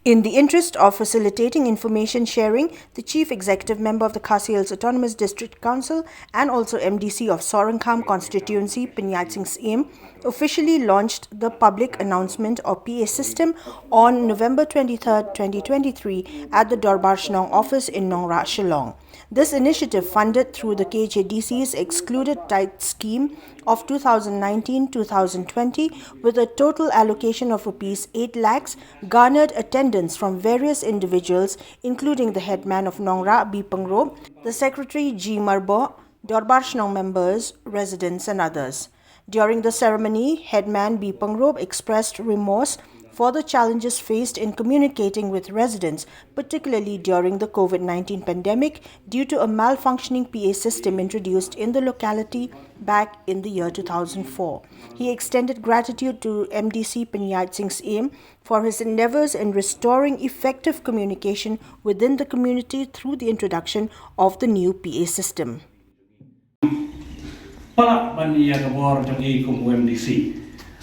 In the interest of facilitating information sharing, the Chief Executive Member of the Khasi Hills Autonomous District Council and also MDC of Sorankham Constituency, Pinyat Singh Siem, officially launched the public announcement or PA system on November 23, 2023 at the Dorbar Shnong office in Nongra, Shillong. This initiative, funded through the KJDC's excluded tithe scheme of 2019-2020 with a total allocation of Rs 8 lakhs, garnered attendance from various individuals including the headman of Nongra, B. Pangrob, the secretary G. Marbo, Dorbar Shnong members, residents and others. During the ceremony, headman B. Pangrob expressed remorse for the challenges faced in communicating with residents, particularly during the COVID-19 pandemic, due to a malfunctioning PA system introduced in the locality back in the year 2004. He extended gratitude to MDC Pinyat Singh Siem for his endeavors in restoring effective communication within the community through the introduction of the new PA system.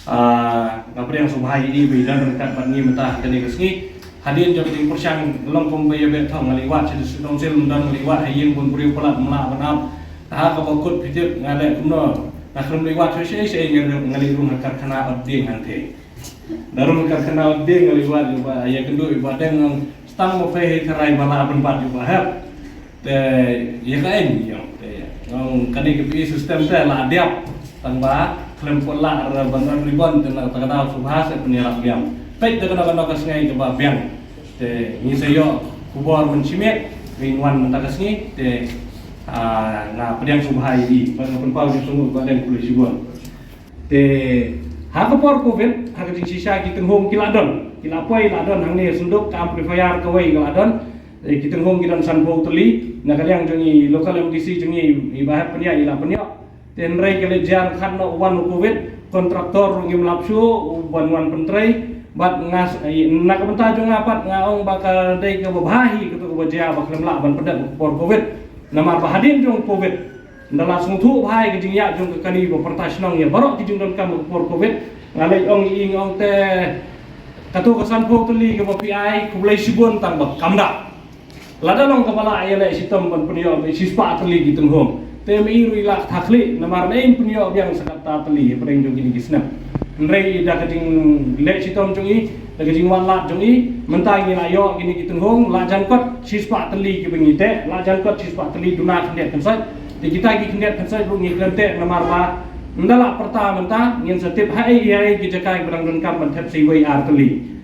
Ngapriang subhai ini bidan dekat bani mentah kini kesini hadir jadi persang longkong baya betong ngaliwat sedang sel dan ngaliwat hayeng pun beri pelat melak benam tahap kebakut pitip ngalek kumno nak rum liwat saya ngalirung dekat kena oding hante darum dekat kena oding ngaliwat juga ya kendu ibadeng stang mo pay terai bala benpat juga hab te ya kain yo te ngong kani ke sistem te la diap tangba kelempot lah bandar ribon tengah tengah subhas penyiaran biang. Baik dengan kesini coba biang. Te ni saya kubur mencimet ringwan mentah kesini te na pediang subhai di pada penpau di sungguh badan kulit sibuan. Te hakapor covid hak sisa kita home kiladon kilapoi ladon hang ni sunduk ke amplifier kawai kiladon kita home kidan sanpo teli na kaliang jongi lokal MDC jongi ibahap penia ila penia tenrai kele jar khatno wan covid kontraktor ngim lapsu wan pentrai bat ngas nak benta jong apat ngaong bakal dai ke babahi ke to baja bakal melak ban pedat por covid nama bahadin jong covid ndala sungthu bhai ke jingya jong ke kani bo pertasnong ya barok ki jong kam por covid ngalai ong ing ong te katu kesan po tuli ke PI kulai sibun tang bak kamda ladalong kepala ayale sitom ban penio sispa tuli gitu hom TMI ruilah takli namar lain punya yang sekat tatli pering jong ini kisna nrei dah kajing lek sitom jongi dah kajing walat jongi mentang ini layo gini kitun hong lajan kot sispa teli ki bengite lajan kot sispa teli duna kendet kansai di kita gi kendet kansai rungi kendet namar ba ndala pertama mentah ngin setip hai gijakai berang dengkam mentep siwai arteli.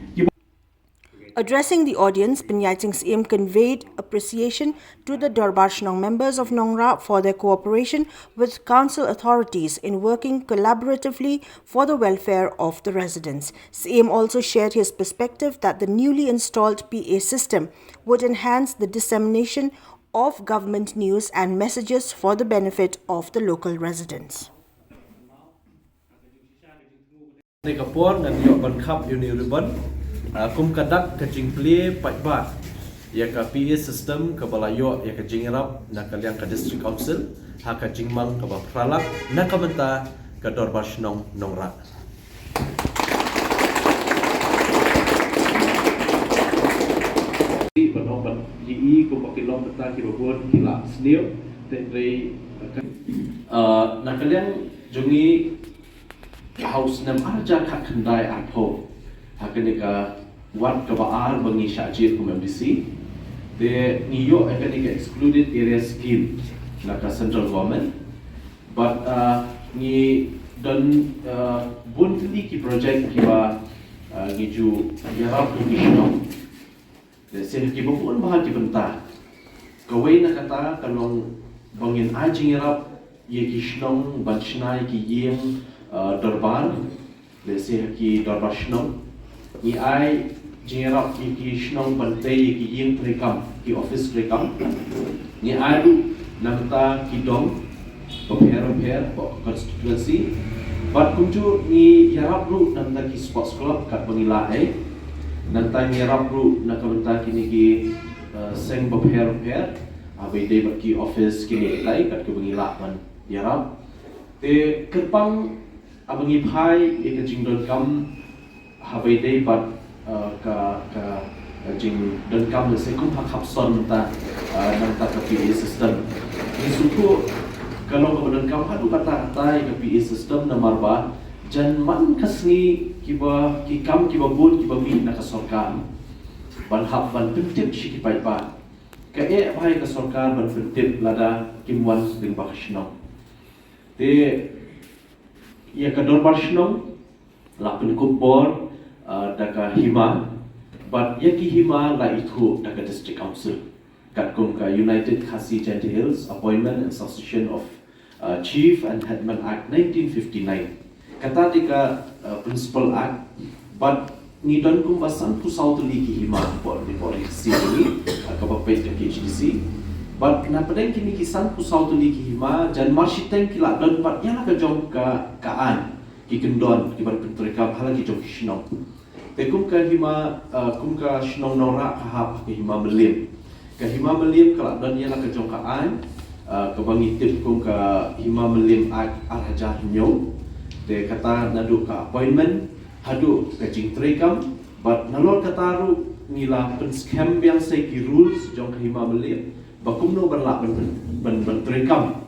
Addressing the audience, Pinyat Singh Siem conveyed appreciation to the Dorbar Shnong members of Nongra for their cooperation with council authorities in working collaboratively for the welfare of the residents. Siem also shared his perspective that the newly installed PA system would enhance the dissemination of government news and messages for the benefit of the local residents. Kum kadak kajing play patbat ya ka PA system ka balayo ya ka jingrap na kaliang ka district council ha ka jingmang ka bapralak na kamenta ka Dorbar Shnong Nongra. Penobat GE ko pakilom peta ki babon kila sneo tenrei na kaliang jungi house nam arja khat khandai arpho hakanika wat kabaar bangi syajir kum MDC de niyo hakanika excluded area scheme naka central government but ni dan buntli ki project kiba ngiju yarap kusno de sen ki bopun bahal ki benta kawai na kata kanong bangin ajing yarap ye kishnong bachnai ki yem Dorbar de sen ki Dorbar Shnong ni ai jingerap ki shnong bantai ki yin rekam ki office rekam ni ai lu namta ki dom paper constituency but kunju ni yarap lu namta ki sports club kat bangila namta ni yarap lu nakamta ki ni ki seng paper abai dei bat ki office ki ni lai kat ki bangila man yarap te kerpang abangi phai ek jingdon kam habai dei bat ka jing dan kam se kum hak son ta nang ta ke PA system ni suku kalau kemudian kam hadu kata ke PA system nomor ba jan man kasni kiba kikam kiba bun kiba mi na ka sarkar ban hab ban pentip shi ki pai pa ka e bhai ka sarkar ban pentip lada kimwan ding bakshno te ia ka dor bakshno lapin kubor daka hima but yaki hima la itu daka district council kat kum ka United Khasi Chanty Hills Appointment and Succession of Chief and Headman Act 1959 kata tika principal act but ni don kum basan pusau tu liki hima por di por si ni ka papait ka HDC but na padang kini kisan pusau tu liki hima jan marshiteng kila don pat yang ka jom ka kaan ki kendon ki bar pentrika hala ki jom shnong te kum ka hima kum ka shnong nora ka hap ka hima melim kala don yang ka jom ka an ka bangitip kum ka hima melim arhajar nyo te kata nadu ka appointment hadu ka jingtrekam but nalor kataru nila pen scam yang sai ki rules jong ka hima melim bakum no berla ben trekam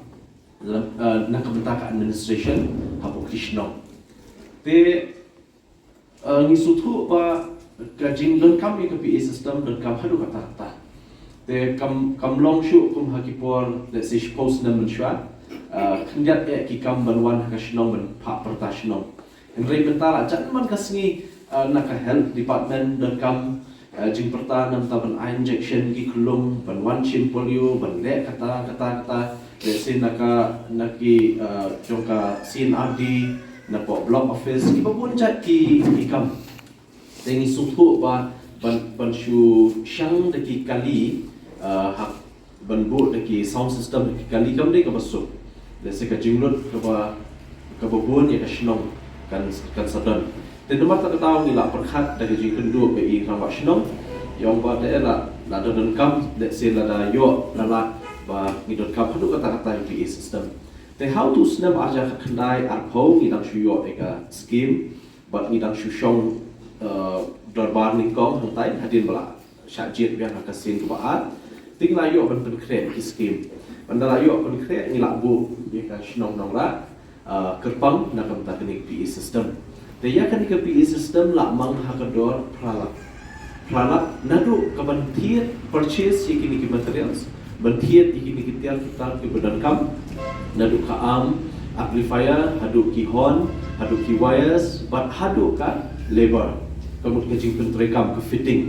dalam nak kebentak administration hapu kishnong te ngisutu ba ka jing don kam ke PA system don kam hadu kata te kam long shu kum hakipor let's say post nam shwa kendiat ki kam banwan ka shnong ban pa perta shnong Henry mentara jan man kasngi nak health department don kam jing perta nam ta ban injection ki kulung ban one chim polio ban le kata let's say naki jongka CNRD na po block office ki babun jat ki kam tengi sutu ban shu shang de ki kali hak ban bu de ki sound system ki kali kam de ka basu let's say ka jinglut ka babun ya ka shnong kan sadon te nomor tak tahu ni la perkhat dari jing kendu pe i rawa shnong yang ba de la don kam let's say la da yo la ba ngidot kam hadu kata PA system te how to snap aja khandai arpo ngidang shuyo eka scheme but ngidang shushong dorbar ni kong hantai hadin bala syajit biang hakasin kubaat ting la yo ban create ki scheme bandala yo ban create ngila bu eka shnong nong la kerpang na kam teknik PA system te ya kan ke PA system la mang hakador pralat nadu kaban thiet purchase yekini ki materials bantiet ikini kitial kita ke badan kam nadu ka amplifier hadu ki horn hadu ki wires but hadu ka labor kamu ke jing pentrekam ke fitting